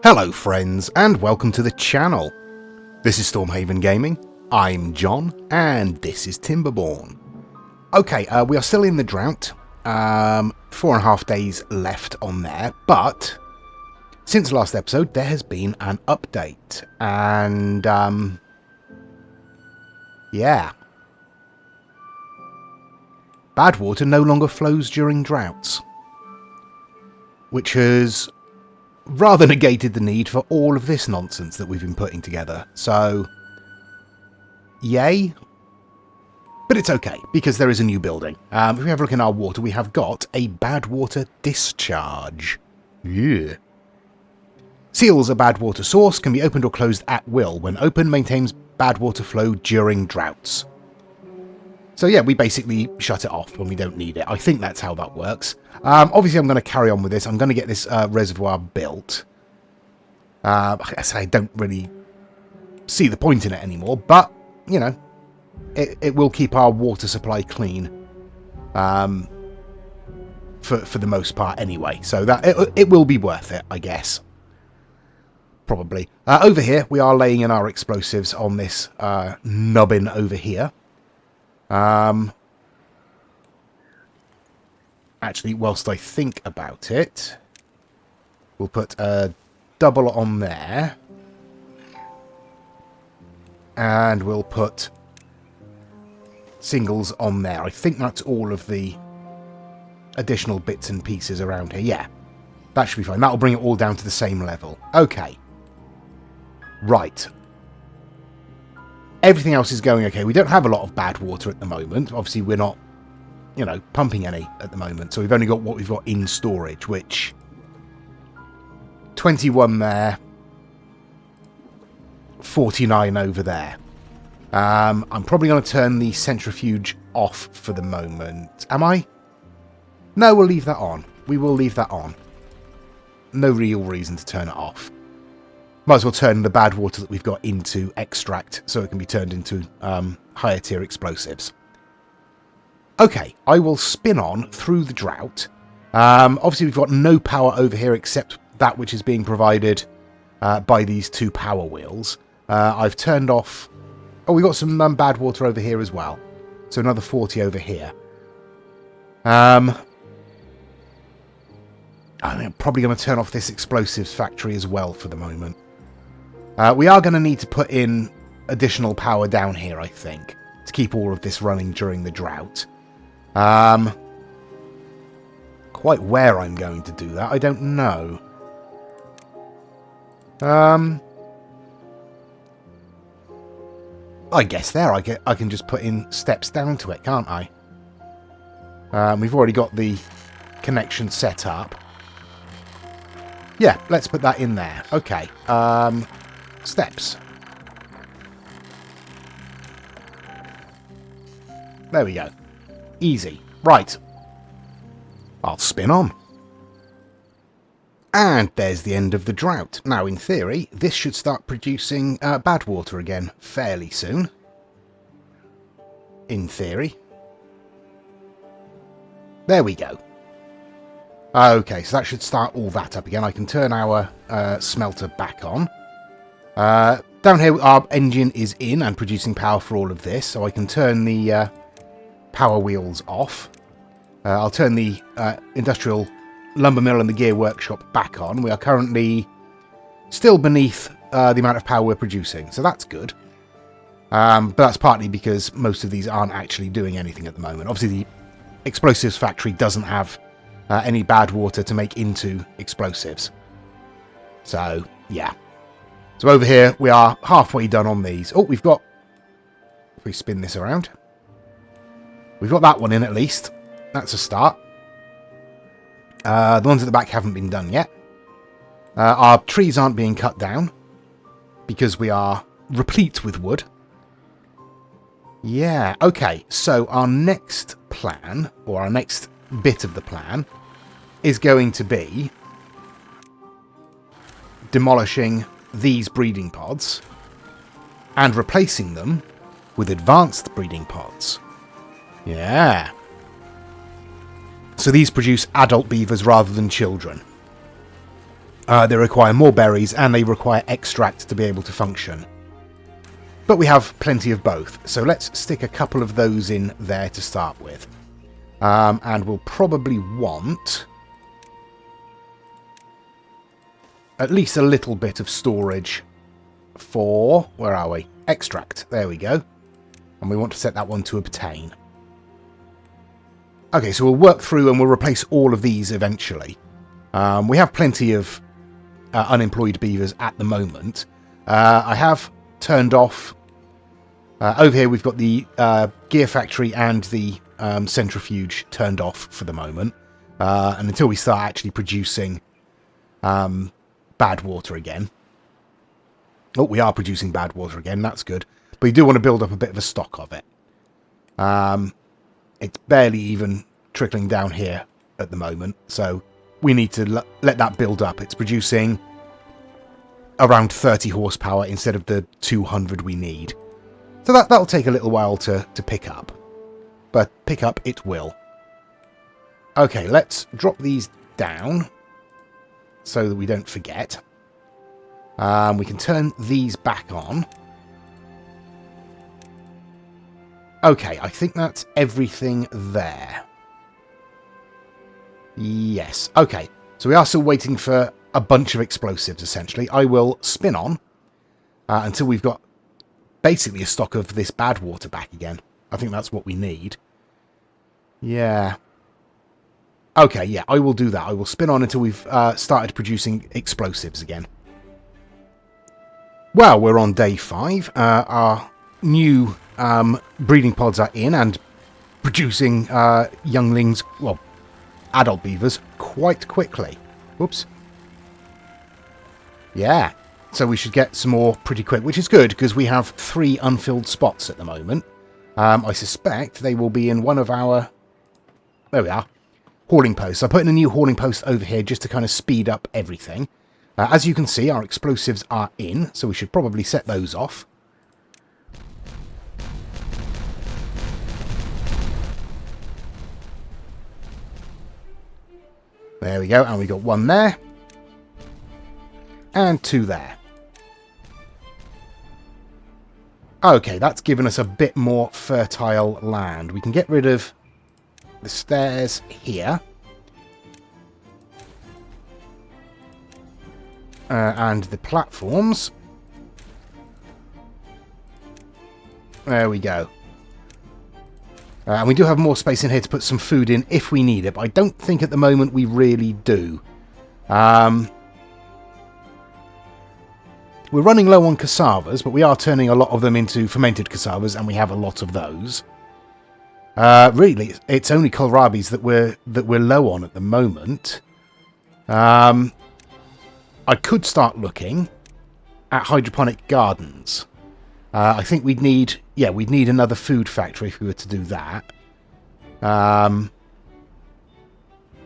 Hello friends, and welcome to the channel. This is Stormhaven Gaming, I'm John, and this is Timberborn. Okay, we are still in the drought, 4.5 days left on there, but since last episode there has been an update, and yeah. Bad water no longer flows during droughts, which has rather negated the need for all of this nonsense that we've been putting together. So, yay. But it's okay, because there is a new building. If we have a look in our water, we have got a bad water discharge. Yeah. Seals a bad water source, can be opened or closed at will. When open, maintains bad water flow during droughts. So yeah, we basically shut it off when we don't need it. I think that's how that works. Obviously, I'm going to carry on with this. I'm going to get this reservoir built. I don't really see the point in it anymore, but, you know, it will keep our water supply clean for the most part anyway. So that it will be worth it, I guess. Probably. Over here, we are laying in our explosives on this nubbin over here. Actually, whilst I think about it, we'll put a double on there. And we'll put singles on there. I think that's all of the additional bits and pieces around here. Yeah, that should be fine. That'll bring it all down to the same level. Okay. Right. Everything else is going okay. We don't have a lot of bad water at the moment. Obviously, we're not, you know, pumping any at the moment. So we've only got what we've got in storage, which 21 there, 49 over there. I'm probably going to turn the centrifuge off for the moment. Am I? No, we'll leave that on. We will leave that on. No real reason to turn it off. Might as well turn the bad water that we've got into extract so it can be turned into higher tier explosives. Okay, I will spin on through the drought. Obviously, we've got no power over here except that which is being provided by these two power wheels. I've turned off... Oh, we've got some bad water over here as well. So another 40 over here. I think I'm probably going to turn off this explosives factory as well for the moment. We are going to need to put in additional power down here, I think, to keep all of this running during the drought. Quite where I'm going to do that, I don't know. I guess there I can just put in steps down to it, can't I? We've already got the connection set up. Yeah, let's put that in there. Okay. Steps. There we go. Easy. Right. I'll spin on. And there's the end of the drought. Now, in theory, this should start producing bad water again fairly soon. In theory. There we go. Okay, so that should start all that up again. I can turn our smelter back on. Down here, our engine is in and producing power for all of this, so I can turn the power wheels off. I'll turn the industrial lumber mill and the gear workshop back on. We are currently still beneath the amount of power we're producing, so that's good. But that's partly because most of these aren't actually doing anything at the moment. Obviously, the explosives factory doesn't have any bad water to make into explosives. So, yeah. So over here, we are halfway done on these. Oh, we've got... If we spin this around. We've got that one in at least. That's a start. The ones at the back haven't been done yet. Our trees aren't being cut down. Because we are replete with wood. Yeah, okay. So our next plan, or our next bit of the plan, is going to be demolishing these breeding pods and replacing them with advanced breeding pods. Yeah. So these produce adult beavers rather than children. They require more berries, and they require extract to be able to function. But we have plenty of both, so let's stick a couple of those in there to start with. And we'll probably want at least a little bit of storage for, where are we? Extract. There we go. And we want to set that one to obtain. Okay, so we'll work through and we'll replace all of these eventually. We have plenty of unemployed beavers at the moment. I have turned off... over here we've got the gear factory and the centrifuge turned off for the moment. And until we start actually producing bad water again. Oh, we are producing bad water again. That's good. But you do want to build up a bit of a stock of it. It's barely even trickling down here at the moment. So we need to let that build up. It's producing around 30 horsepower instead of the 200 we need. So that'll take a little while to pick up. But pick up it will. Okay, let's drop these down so that we don't forget. We can turn these back on. Okay, I think that's everything there. Yes, okay. So we are still waiting for a bunch of explosives, essentially. I will spin on until we've got basically a stock of this bad water back again. I think that's what we need. Yeah. Okay, yeah, I will do that. I will spin on until we've started producing explosives again. Well, we're on day 5. Our new breeding pods are in and producing younglings, well, adult beavers, quite quickly. Whoops. Yeah, so we should get some more pretty quick, which is good because we have 3 unfilled spots at the moment. I suspect they will be in one of our... There we are. Hauling posts. I put in a new hauling post over here just to kind of speed up everything. As you can see, our explosives are in, so we should probably set those off. There we go, and we got 1 there. And 2 there. Okay, that's given us a bit more fertile land. We can get rid of the stairs here. And the platforms. There we go. And we do have more space in here to put some food in if we need it, but I don't think at the moment we really do. We're running low on cassavas, but we are turning a lot of them into fermented cassavas, and we have a lot of those. Really, it's only kohlrabis that we're low on at the moment. I could start looking at hydroponic gardens. I think we'd need another food factory if we were to do that.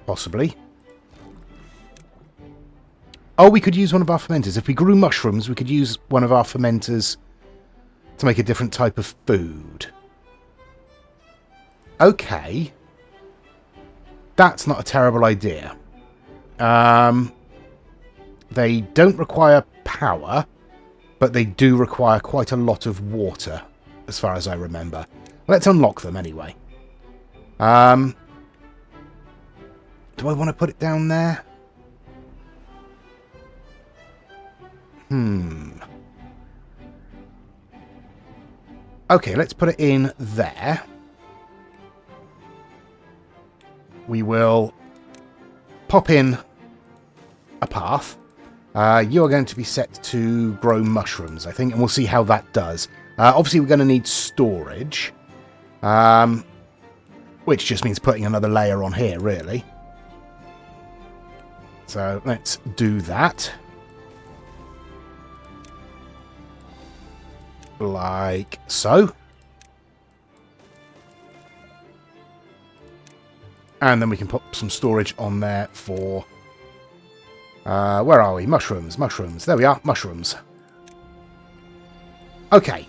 Possibly. Oh, we could use one of our fermenters. If we grew mushrooms, we could use one of our fermenters to make a different type of food. Okay. That's not a terrible idea. They don't require power, but they do require quite a lot of water, as far as I remember. Let's unlock them anyway. Do I want to put it down there? Okay, let's put it in there. We will pop in a path. You are going to be set to grow mushrooms, I think, and we'll see how that does. Obviously, we're going to need storage, which just means putting another layer on here, really. So let's do that. Like so. And then we can put some storage on there for... where are we? Mushrooms, mushrooms. There we are, mushrooms. Okay,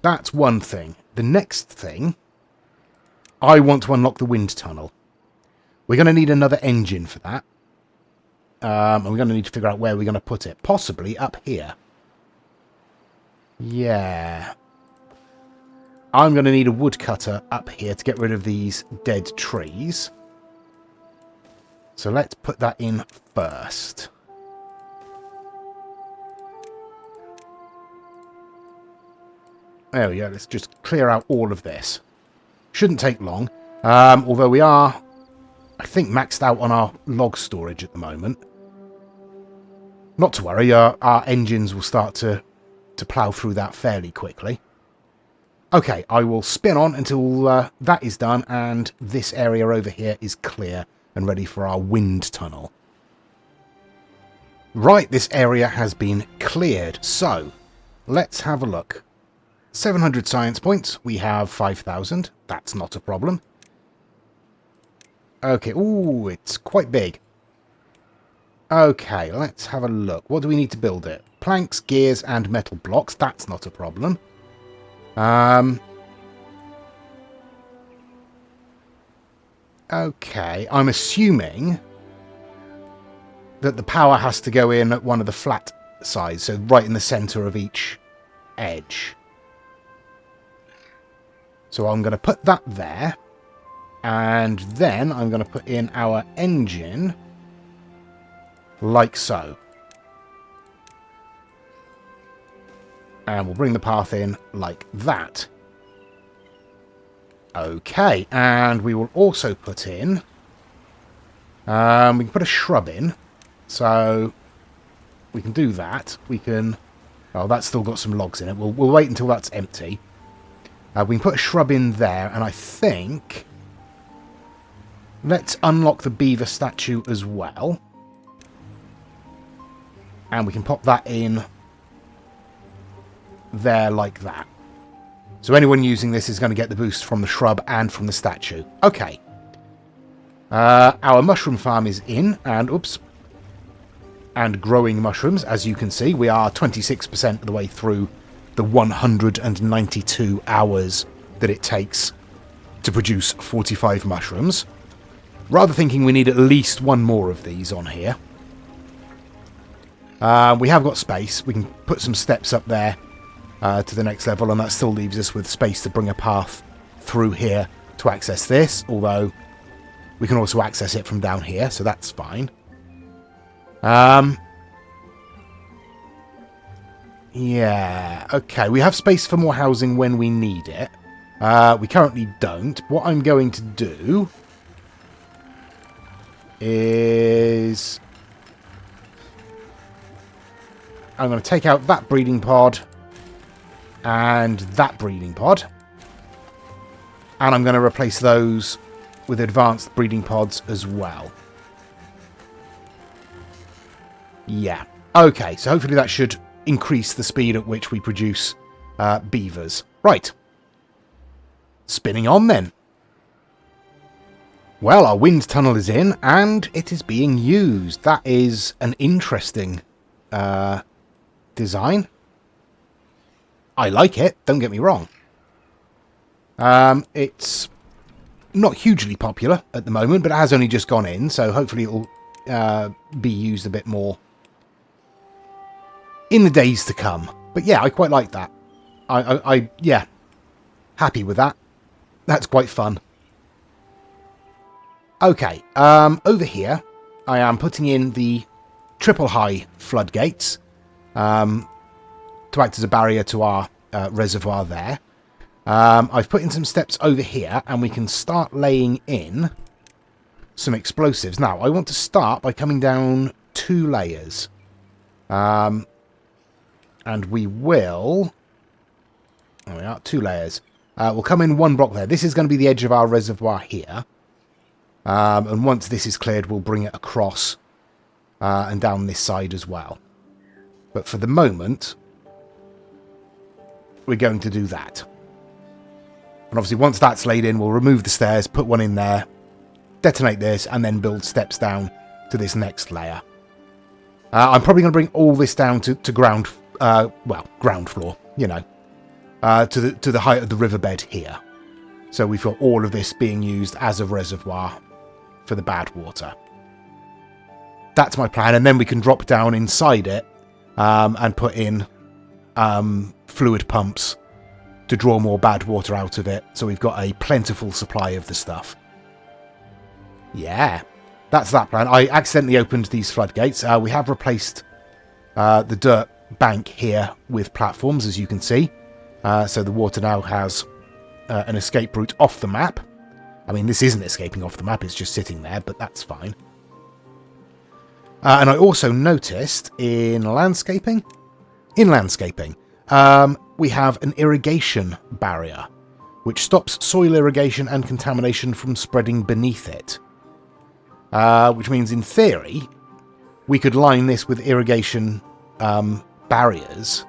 that's one thing. The next thing, I want to unlock the wind tunnel. We're going to need another engine for that. And we're going to need to figure out where we're going to put it. Possibly up here. Yeah. I'm going to need a woodcutter up here to get rid of these dead trees. So let's put that in first. There we go. Let's just clear out all of this. Shouldn't take long. Although we are, I think, maxed out on our log storage at the moment. Not to worry. Our engines will start to plough through that fairly quickly. Okay, I will spin on until that is done and this area over here is clear and ready for our wind tunnel. Right, this area has been cleared. So, let's have a look. 700 science points. We have 5,000. That's not a problem. Okay, ooh, it's quite big. Okay, let's have a look. What do we need to build it? Planks, gears, and metal blocks. That's not a problem. Okay, I'm assuming that the power has to go in at one of the flat sides, so right in the centre of each edge. So I'm going to put that there, and then I'm going to put in our engine like so. And we'll bring the path in like that. Okay, and we will also put in... we can put a shrub in. So we can do that. We can... Oh, that's still got some logs in it. We'll wait until that's empty. We can put a shrub in there, and I think... Let's unlock the beaver statue as well. And we can pop that in there like that. So anyone using this is going to get the boost from the shrub and from the statue. Okay. Our mushroom farm is in, and oops, and growing mushrooms. As you can see, we are 26% of the way through the 192 hours that it takes to produce 45 mushrooms. Rather thinking we need at least one more of these on here. We have got space. We can put some steps up there to the next level, and that still leaves us with space to bring a path through here to access this, although we can also access it from down here, so that's fine. Yeah, okay, we have space for more housing when we need it. We currently don't. What I'm going to do is... I'm going to take out that breeding pod and that breeding pod. And I'm going to replace those with advanced breeding pods as well. Yeah. Okay, so hopefully that should increase the speed at which we produce beavers. Right. Spinning on then. Well, our wind tunnel is in and it is being used. That is an interesting design. I like it, don't get me wrong. It's not hugely popular at the moment, but it has only just gone in, so hopefully it'll be used a bit more in the days to come. But yeah, I quite like that. Yeah, happy with that. That's quite fun. Okay, over here, I am putting in the triple high floodgates to act as a barrier to our reservoir there. I've put in some steps over here, and we can start laying in some explosives. Now, I want to start by coming down 2 layers. And we will... There we are, 2 layers. We'll come in 1 block there. This is going to be the edge of our reservoir here. And once this is cleared, we'll bring it across and down this side as well. But for the moment, we're going to do that. And obviously once that's laid in, we'll remove the stairs, put one in there, detonate this, and then build steps down to this next layer. I'm probably going to bring all this down to ground, well, ground floor, you know, to the height of the riverbed here. So we've got all of this being used as a reservoir for the bad water. that's my plan. And then we can drop down inside it and put in fluid pumps to draw more bad water out of it. So we've got a plentiful supply of the stuff. Yeah, that's that plan. I accidentally opened these floodgates. We have replaced the dirt bank here with platforms, as you can see. So the water now has an escape route off the map. I mean, this isn't escaping off the map, it's just sitting there, but that's fine. And I also noticed in landscaping, we have an irrigation barrier, which stops soil irrigation and contamination from spreading beneath it. Which means, in theory, we could line this with irrigation barriers,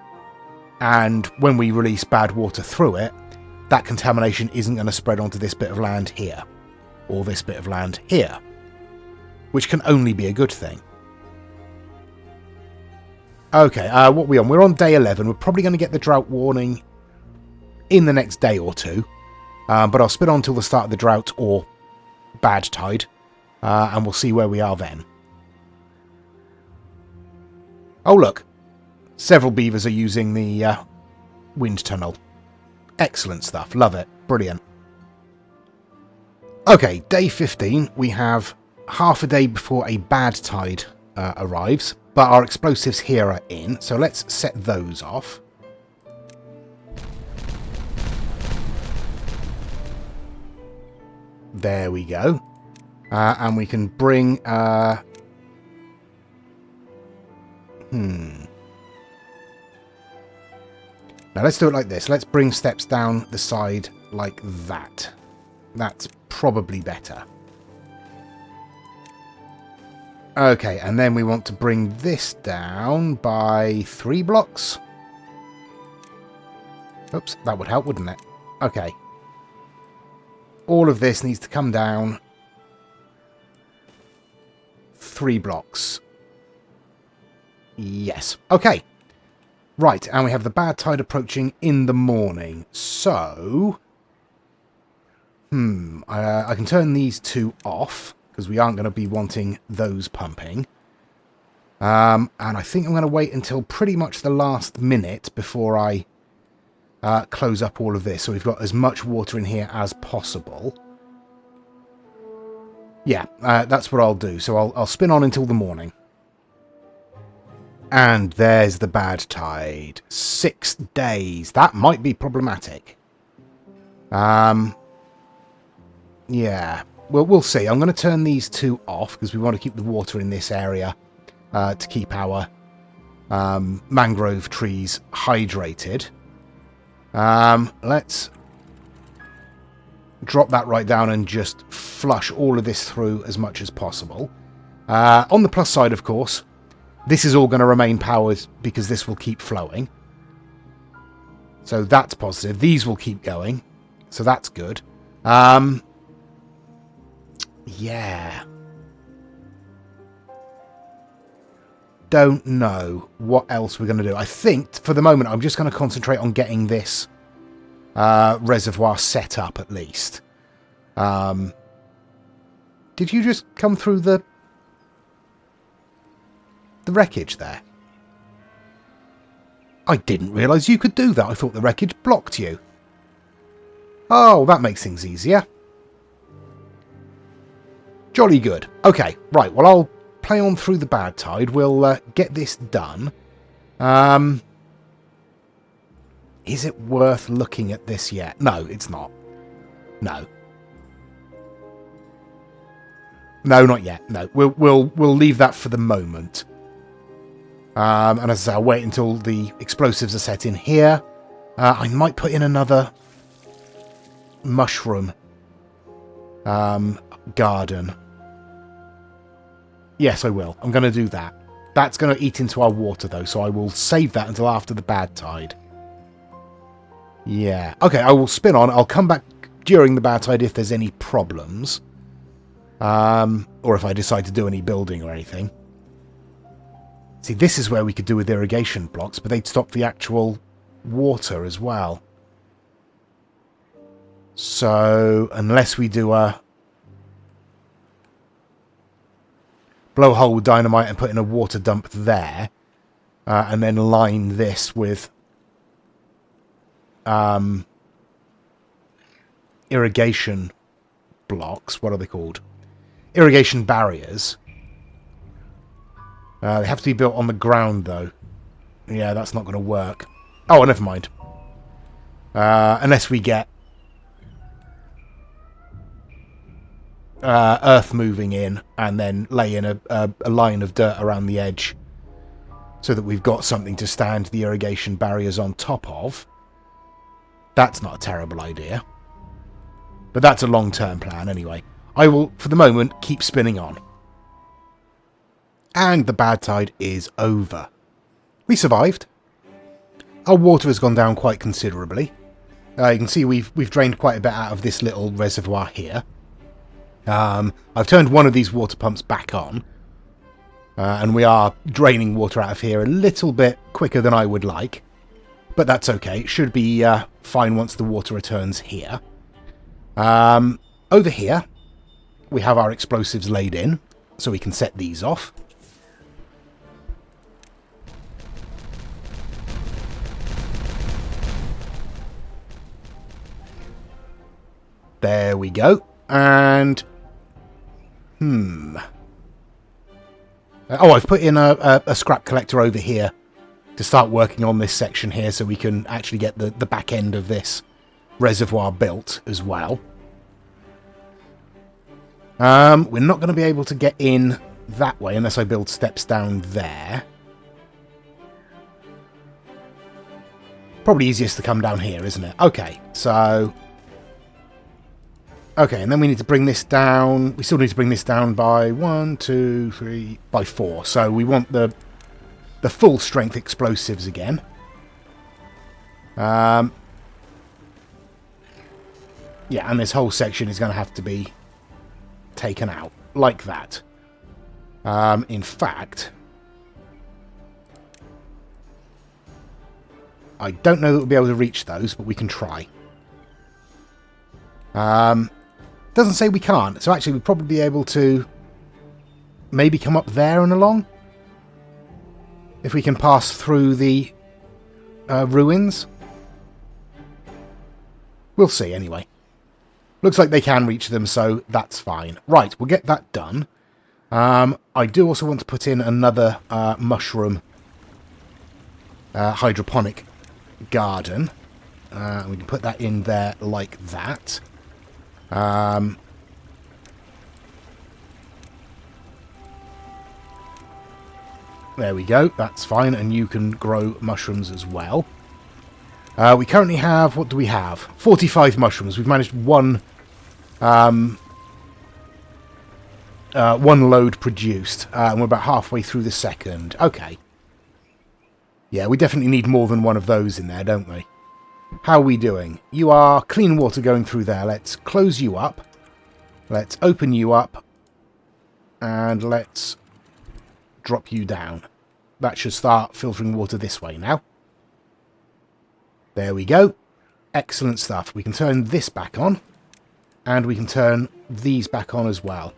and when we release bad water through it, that contamination isn't going to spread onto this bit of land here, or this bit of land here, which can only be a good thing. Okay, what are we on? We're on day 11. We're probably going to get the drought warning in the next day or two, but I'll spin on till the start of the drought or bad tide, and we'll see where we are then. Oh look, several beavers are using the wind tunnel. Excellent stuff, love it, brilliant. Okay, day 15, we have half a day before a bad tide arrives, but our explosives here are in, so let's set those off. There we go. And we can bring... Now let's do it like this. Let's bring steps down the side like that. That's probably better. Okay, and then we want to bring this down by 3 blocks. Oops, that would help, wouldn't it? Okay. All of this needs to come down 3 blocks. Yes. Okay. Right, and we have the bad tide approaching in the morning. So... I can turn these 2 off, because we aren't going to be wanting those pumping. And I think I'm going to wait until pretty much the last minute before I close up all of this. So we've got as much water in here as possible. Yeah, that's what I'll do. So I'll spin on until the morning. And there's the bad tide. 6 days. That might be problematic. Yeah. Well, we'll see. I'm going to turn these 2 off because we want to keep the water in this area to keep our mangrove trees hydrated. Let's drop that right down and just flush all of this through as much as possible. On the plus side, of course, this is all going to remain powered because this will keep flowing. So that's positive. These will keep going. So that's good. Yeah. Don't know what else we're going to do. I think, for the moment, I'm just going to concentrate on getting this reservoir set up, at least. Did you just come through the wreckage there? I didn't realise you could do that. I thought the wreckage blocked you. Oh, that makes things easier. Jolly good. Okay, right. Well, I'll play on through the bad tide. We'll get this done. Is it worth looking at this yet? No, it's not. No. No, not yet. No, we'll leave that for the moment. And as I say, I'll wait until the explosives are set in here. I might put in another mushroom garden. Yes, I will. I'm going to do that. That's going to eat into our water, though, so I will save that until after the bad tide. Yeah. Okay, I will spin on. I'll come back during the bad tide if there's any problems. Or if I decide to do any building or anything. See, this is where we could do with irrigation blocks, but they'd stop the actual water as well. So, unless we do a... blow a hole with dynamite and put in a water dump there, and then line this with irrigation blocks. What are they called? Irrigation barriers. They have to be built on the ground, though. Yeah, that's not going to work. Oh, never mind. Unless we get earth moving in and then lay in a line of dirt around the edge so that we've got something to stand the irrigation barriers on top of. That's not a terrible idea. But that's a long-term plan anyway. I will, for the moment, keep spinning on. And the bad tide is over. We survived. Our water has gone down quite considerably. You can see we've drained quite a bit out of this little reservoir here. I've turned one of these water pumps back on. And we are draining water out of here a little bit quicker than I would like. But that's okay. It should be fine once the water returns here. Over here, we have our explosives laid in, so we can set these off. There we go. And... Oh, I've put in a scrap collector over here to start working on this section here so we can actually get the back end of this reservoir built as well. We're not going to be able to get in that way unless I build steps down there. Probably easiest to come down here, isn't it? Okay, so... Okay, and then we need to bring this down. We still need to bring this down by 1, 2, 3, by 4. So we want the full strength explosives again. Yeah, and this whole section is going to have to be taken out like that. In fact, I don't know that we'll be able to reach those, but we can try. Doesn't say we can't, so actually we'll probably be able to maybe come up there and along if we can pass through the ruins. We'll see anyway. Looks like they can reach them, so that's fine. Right, we'll get that done. I do also want to put in another mushroom hydroponic garden. We can put that in there like that. There we go, that's fine, and you can grow mushrooms as well. We currently have, what do we have? 45 mushrooms. We've managed one load produced, and we're about halfway through the second. Okay. Yeah, we definitely need more than one of those in there, don't we? How are we doing? You are clean water going through there. Let's close you up. Let's open you up. And let's drop you down. That should start filtering water this way now. There we go. Excellent stuff. We can turn this back on. And we can turn these back on as well.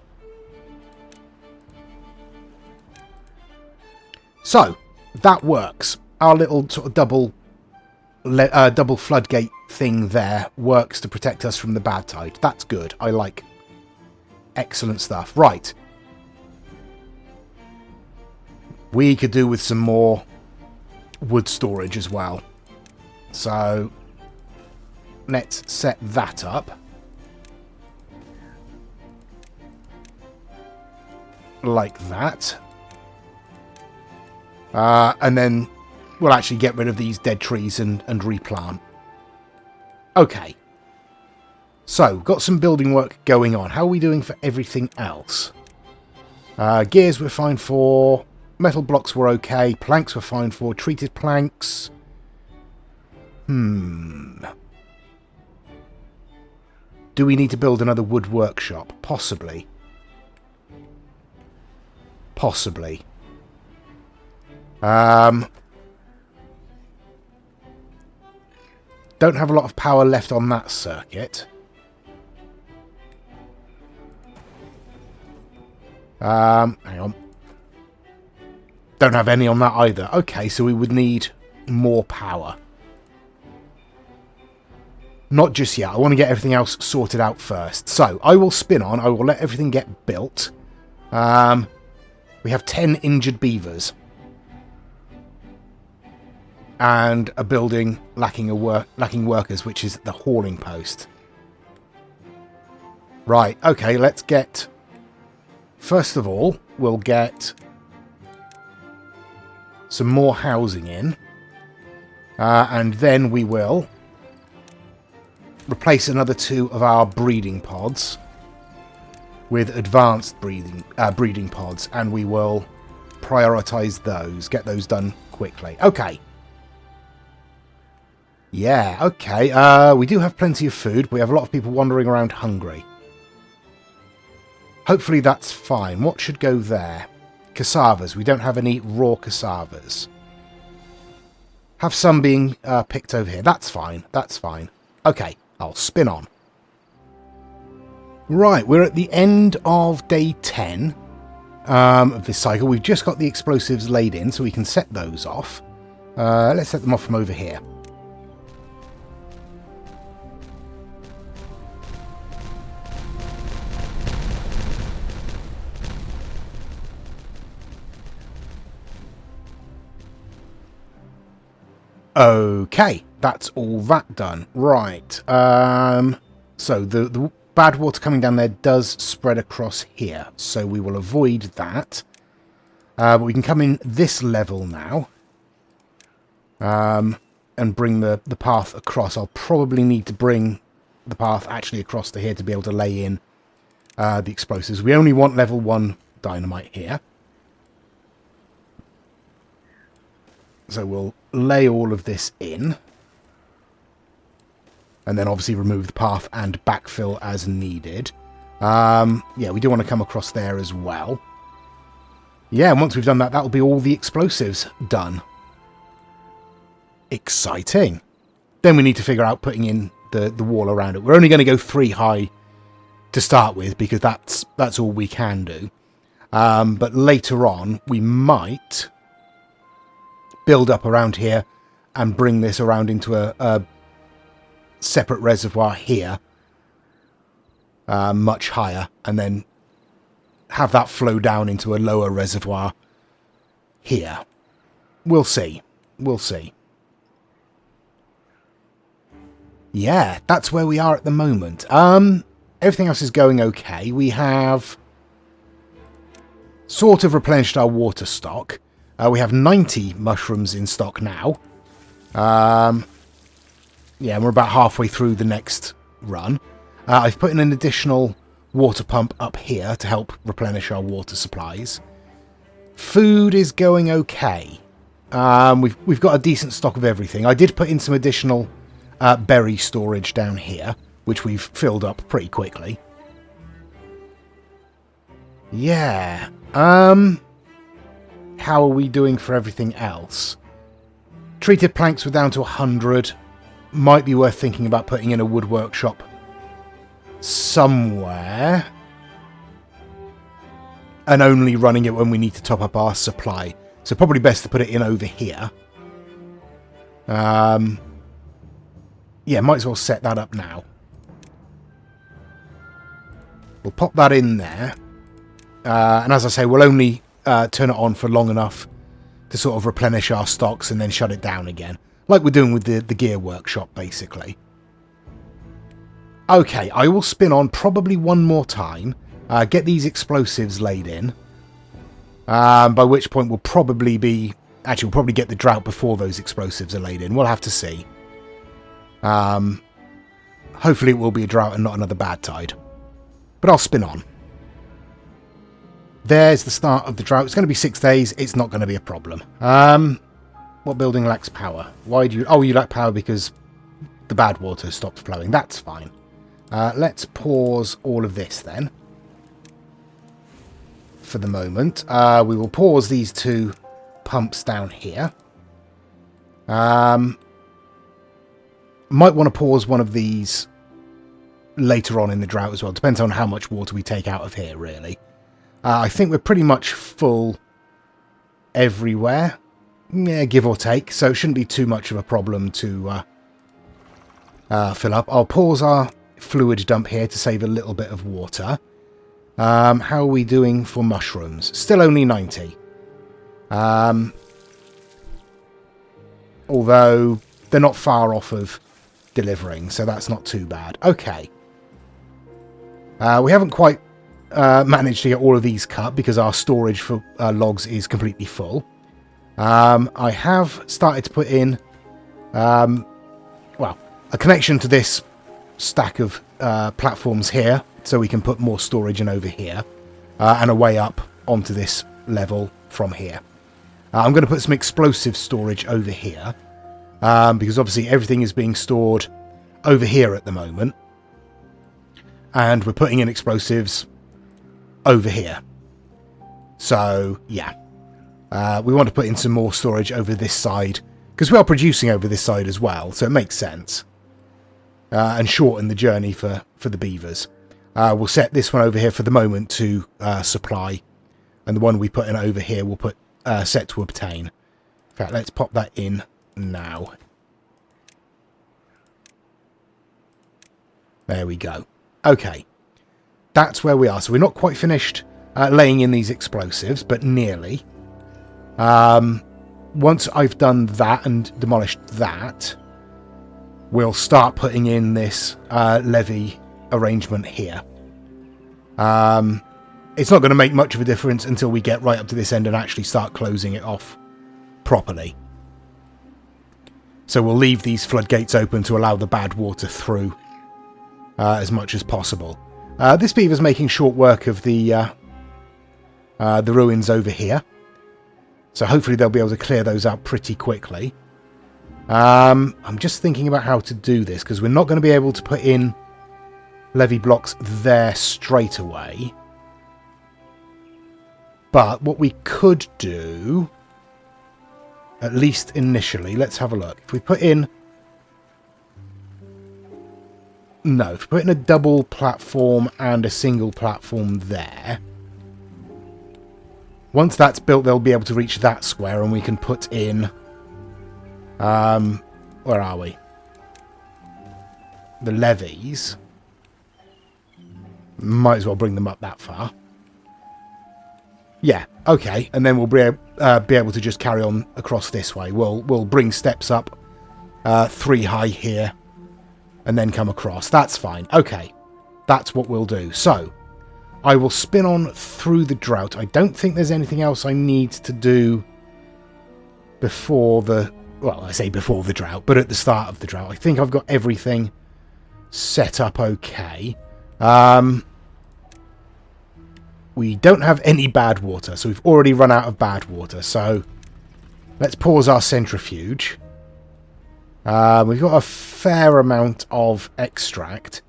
So, that works. Our little sort of double floodgate thing there works to protect us from the bad tide. That's good. I like. Excellent stuff. Right. We could do with some more wood storage as well. So, let's set that up. Like that. And then we'll actually get rid of these dead trees and replant. Okay. So, got some building work going on. How are we doing for everything else? Gears we're fine for. Metal blocks were okay. Planks were fine for. Treated planks. Do we need to build another wood workshop? Possibly. Possibly. Don't have a lot of power left on that circuit. Hang on. Don't have any on that either. Okay, so we would need more power. Not just yet. I want to get everything else sorted out first. So, I will spin on. I will let everything get built. We have 10 injured beavers. And a building lacking workers, which is the hauling post. Right, okay, let's get... First of all, we'll get some more housing in. And then we will replace another 2 of our breeding pods with advanced breeding pods. And we will prioritise those, get those done quickly. Okay. Yeah, okay. We do have plenty of food. We have a lot of people wandering around hungry. Hopefully that's fine. What should go there? Cassavas. We don't have any raw cassavas. Have some being picked over here. That's fine. That's fine. Okay, I'll spin on. Right, we're at the end of day 10 of this cycle. We've just got the explosives laid in, so we can set those off. Let's set them off from over here. Okay, that's all that done. Right, so the bad water coming down there does spread across here, so we will avoid that. But we can come in this level now, and bring the path across. I'll probably need to bring the path actually across to here to be able to lay in the explosives. We only want level 1 dynamite here. So we'll lay all of this in. And then obviously remove the path and backfill as needed. Yeah, we do want to come across there as well. Yeah, and once we've done that, that'll be all the explosives done. Exciting. Then we need to figure out putting in the wall around it. We're only going to go 3 high to start with, because that's all we can do. But later on, we might build up around here and bring this around into a separate reservoir here, much higher, and then have that flow down into a lower reservoir here. We'll see. We'll see. Yeah, that's where we are at the moment. Everything else is going okay. We have sort of replenished our water stock. We have 90 mushrooms in stock now. Yeah, and we're about halfway through the next run. I've put in an additional water pump up here to help replenish our water supplies. Food is going okay. We've got a decent stock of everything. I did put in some additional berry storage down here, which we've filled up pretty quickly. Yeah. How are we doing for everything else? Treated planks were down to 100. Might be worth thinking about putting in a wood workshop somewhere. And only running it when we need to top up our supply. So probably best to put it in over here. Yeah, might as well set that up now. We'll pop that in there. And as I say, we'll only turn it on for long enough to sort of replenish our stocks and then shut it down again. Like we're doing with the gear workshop, basically. Okay, I will spin on probably one more time. Get these explosives laid in. By which point we'll probably be... Actually, we'll probably get the drought before those explosives are laid in. We'll have to see. Hopefully it will be a drought and not another bad tide. But I'll spin on. There's the start of the drought. It's going to be 6 days. It's not going to be a problem. What building lacks power? Why do you... Oh, you lack power because the bad water stopped flowing. That's fine. Let's pause all of this then. For the moment. We will pause these 2 pumps down here. Might want to pause one of these later on in the drought as well. Depends on how much water we take out of here, really. I think we're pretty much full everywhere. Yeah, give or take. So it shouldn't be too much of a problem to fill up. I'll pause our fluid dump here to save a little bit of water. How are we doing for mushrooms? Still only 90. Although they're not far off of delivering, so that's not too bad. Okay. We haven't quite managed to get all of these cut because our storage for logs is completely full. I have started to put in, well, a connection to this stack of platforms here, so we can put more storage in over here, and a way up onto this level from here. I'm going to put some explosive storage over here, because obviously everything is being stored over here at the moment, and we're putting in explosives over here. So, yeah. We want to put in some more storage over this side, because we are producing over this side as well, so it makes sense. And shorten the journey for the beavers. We'll set this one over here for the moment to supply, and the one we put in over here we'll put set to obtain. In fact, let's pop that in now. There we go. Okay. That's where we are. So we're not quite finished laying in these explosives, but nearly. Once I've done that and demolished that, we'll start putting in this levee arrangement here. It's not going to make much of a difference until we get right up to this end and actually start closing it off properly. So we'll leave these floodgates open to allow the bad water through as much as possible. This beaver's making short work of the ruins over here. So hopefully they'll be able to clear those out pretty quickly. I'm just thinking about how to do this, because we're not going to be able to put in levee blocks there straight away. But what we could do, at least initially, let's have a look. If we put in... No, if we put in a double platform and a single platform there... Once that's built, they'll be able to reach that square, and we can put in... where are we? The levees. Might as well bring them up that far. Yeah, okay. And then we'll be able to just carry on across this way. We'll bring steps up 3 high here, and then come across. That's fine. Okay. That's what we'll do. So... I will spin on through the drought. I don't think there's anything else I need to do before the... Well, I say before the drought, but at the start of the drought. I think I've got everything set up okay. We don't have any bad water, so we've already run out of bad water. So let's pause our centrifuge. We've got a fair amount of extract.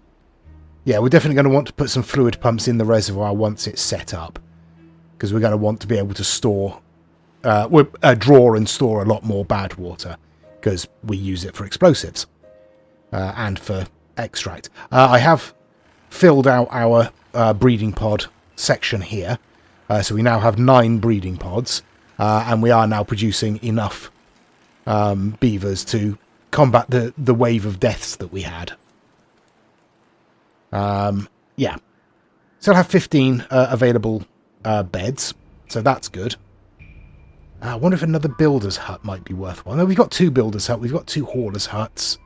Yeah, we're definitely going to want to put some fluid pumps in the reservoir once it's set up, because we're going to want to be able to store, draw and store a lot more bad water, because we use it for explosives and for extract. I have filled out our breeding pod section here, so we now have 9 breeding pods, and we are now producing enough beavers to combat the wave of deaths that we had. Yeah. Still have 15 available beds, so that's good. I wonder if another builder's hut might be worthwhile. No, we've got 2 builder's huts. We've got 2 haulers' huts.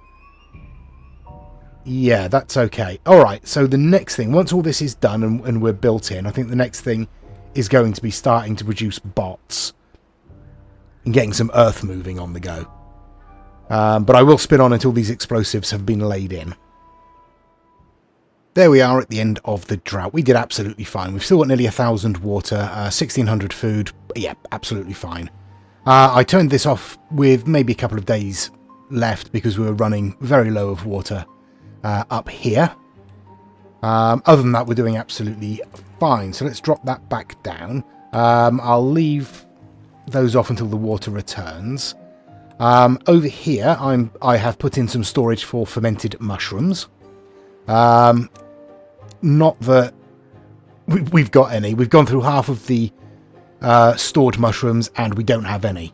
Yeah, that's okay. Alright, so the next thing, once all this is done and we're built in, I think the next thing is going to be starting to produce bots and getting some earth moving on the go. But I will spin on until these explosives have been laid in. There we are at the end of the drought. We did absolutely fine. We've still got nearly 1,000 water, 1,600 food. Yeah, absolutely fine. I turned this off with maybe a couple of days left because we were running very low of water up here. Other than that, we're doing absolutely fine. So let's drop that back down. I'll leave those off until the water returns. Over here, I have put in some storage for fermented mushrooms. Not that we've got any. We've gone through half of the stored mushrooms, and we don't have any.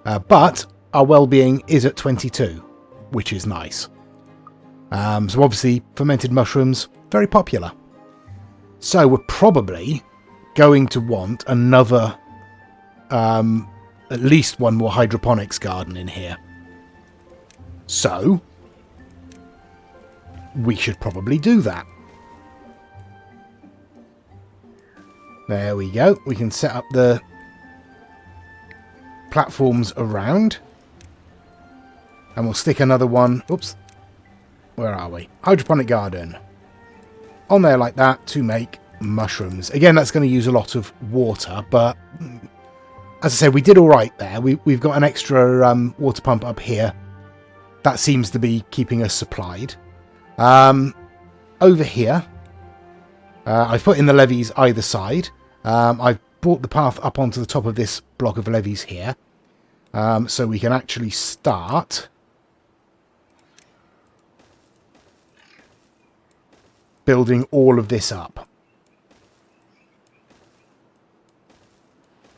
But our well-being is at 22, which is nice. So obviously, fermented mushrooms, very popular. So we're probably going to want another, at least one more hydroponics garden in here. So we should probably do that. There we go. We can set up the platforms around. And we'll stick another one. Oops. Where are we? Hydroponic garden. On there like that to make mushrooms. Again, that's going to use a lot of water, but as I said, we did all right there. We've got an extra water pump up here. That seems to be keeping us supplied. Over here, I've put in the levees either side. I've brought the path up onto the top of this block of levees here. So we can actually start building all of this up.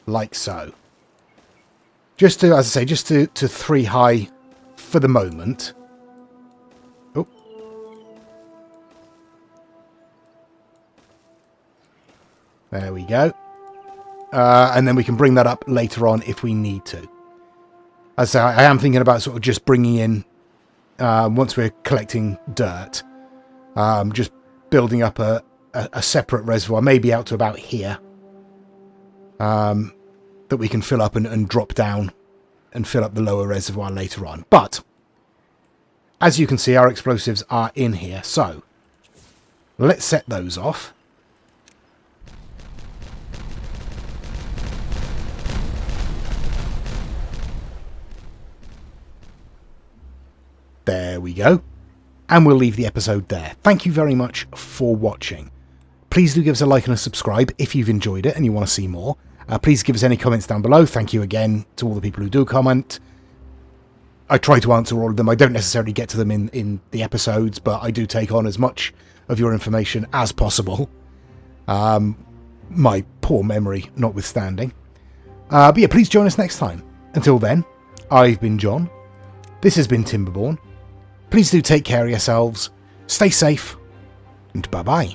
Like so. Just to, as I say, just to 3 high for the moment. Oh. There we go. And then we can bring that up later on if we need to. As I say, I am thinking about sort of just bringing in, once we're collecting dirt, just building up a separate reservoir, maybe out to about here, that we can fill up and drop down and fill up the lower reservoir later on. But as you can see, our explosives are in here, so let's set those off. There we go. And we'll leave the episode there. Thank you very much for watching. Please do give us a like and a subscribe if you've enjoyed it and you want to see more. Please give us any comments down below. Thank you again to all the people who do comment. I try to answer all of them. I don't necessarily get to them in the episodes, but I do take on as much of your information as possible. My poor memory notwithstanding. But yeah, please join us next time. Until then, I've been John. This has been Timberborn. Please do take care of yourselves, stay safe, and bye-bye.